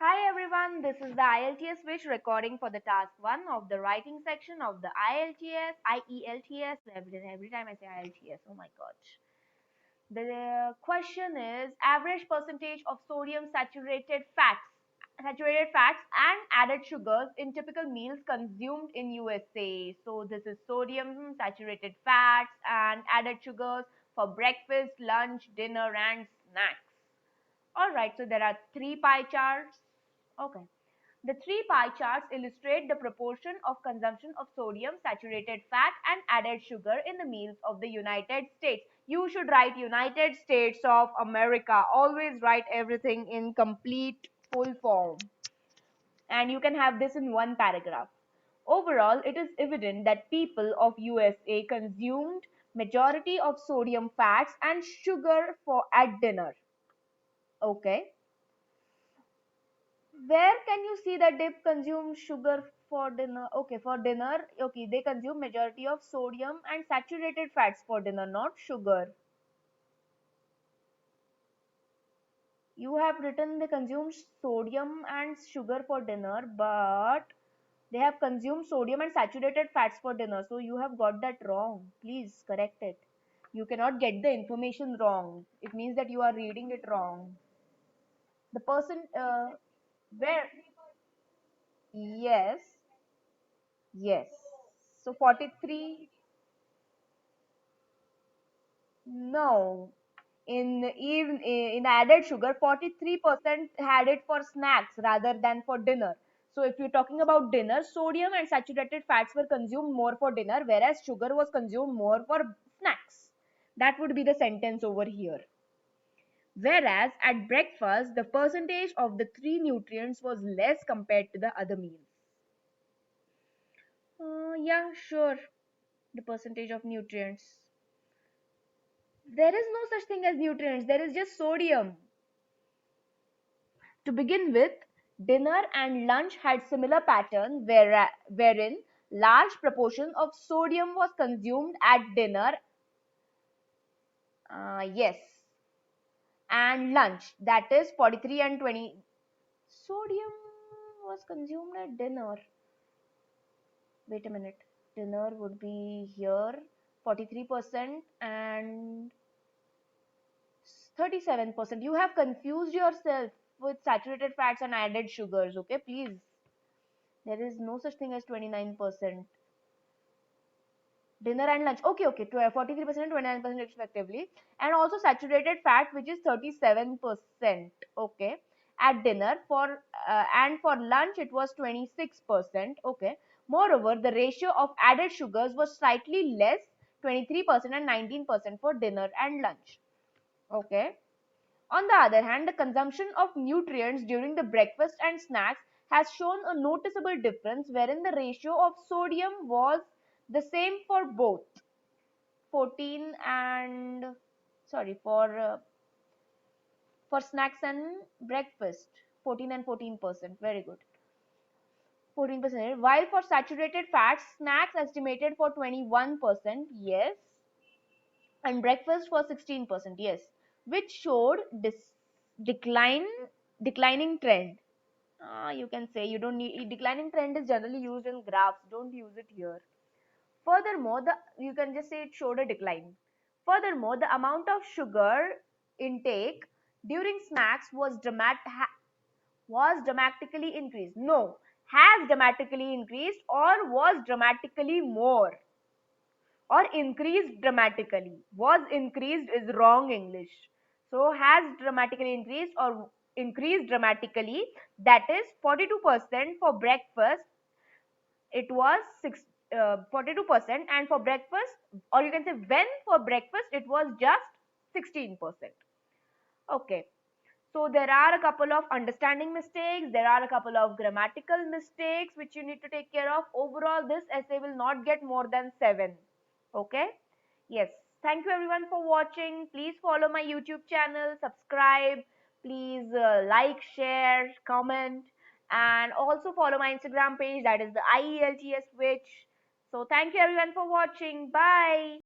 Hi everyone, this is the IELTS Wish recording for the task 1 of the writing section of the IELTS. Every time I say IELTS, oh my god. The question is average percentage of sodium saturated fats and added sugars in typical meals consumed in USA. So this is sodium, saturated fats and added sugars for breakfast, lunch, dinner and snacks. Alright, so there are three pie charts. Okay. The three pie charts illustrate the proportion of consumption of sodium, saturated fat and added sugar in the meals of the United States. You should write United States of America. Always write everything in complete full form. And you can have this in one paragraph. Overall, it is evident that people of USA consumed majority of sodium fats and sugar for at dinner. Okay. Where can you see that they consume sugar for dinner? Okay, for dinner, okay, they consume majority of sodium and saturated fats for dinner, not sugar. You have written they consume sodium and sugar for dinner, but they have consumed sodium and saturated fats for dinner. So you have got that wrong. Please correct it. You cannot get the information wrong. It means that you are reading it wrong. The person, where? Yes, yes. So 43. No, in added sugar, 43% had it for snacks rather than for dinner. So if you're talking about dinner, sodium and saturated fats were consumed more for dinner, whereas sugar was consumed more for snacks. That would be the sentence over here. Whereas at breakfast, the percentage of the three nutrients was less compared to the other meals. Yeah, sure. The percentage of nutrients. There is no such thing as nutrients. There is just sodium. To begin with, dinner and lunch had similar pattern wherein large proportion of sodium was consumed at dinner, yes, and lunch, that is 43 and 20. Sodium was consumed at dinner. Wait a minute. Dinner would be here 43% and 37%. You have confused yourself with saturated fats and added sugars, okay? Please. There is no such thing as 29%. Dinner and lunch. Okay, okay. 43% and 29% respectively. And also saturated fat, which is 37%. Okay. At dinner and for lunch it was 26%. Okay. Moreover, the ratio of added sugars was slightly less, 23% and 19% for dinner and lunch. Okay. On the other hand, the consumption of nutrients during the breakfast and snacks has shown a noticeable difference wherein the ratio of sodium was the same for both 14 and sorry for snacks and breakfast 14 and 14%, very good, 14%, while for saturated fats snacks estimated for 21%, yes, and breakfast for 16%, yes, which showed decline declining trend. You can say you don't need declining trend is generally used in graphs. Don't use it here. Furthermore, the you can just say it showed a decline. Furthermore, the amount of sugar intake during snacks was dramatically increased. No, has dramatically increased or was dramatically more or increased dramatically. Was increased is wrong English. So has dramatically increased or increased dramatically, that is 42% for breakfast. It was 42%, and for breakfast, or you can say when for breakfast it was just 16%. Okay. So there are a couple of understanding mistakes, there are a couple of grammatical mistakes which you need to take care of. Overall, this essay will not get more than 7. Okay? Yes. Thank you everyone for watching. Please follow my YouTube channel, subscribe, please like, share, comment, and also follow my Instagram page, that is the IELTS Witch. So thank you everyone for watching. Bye.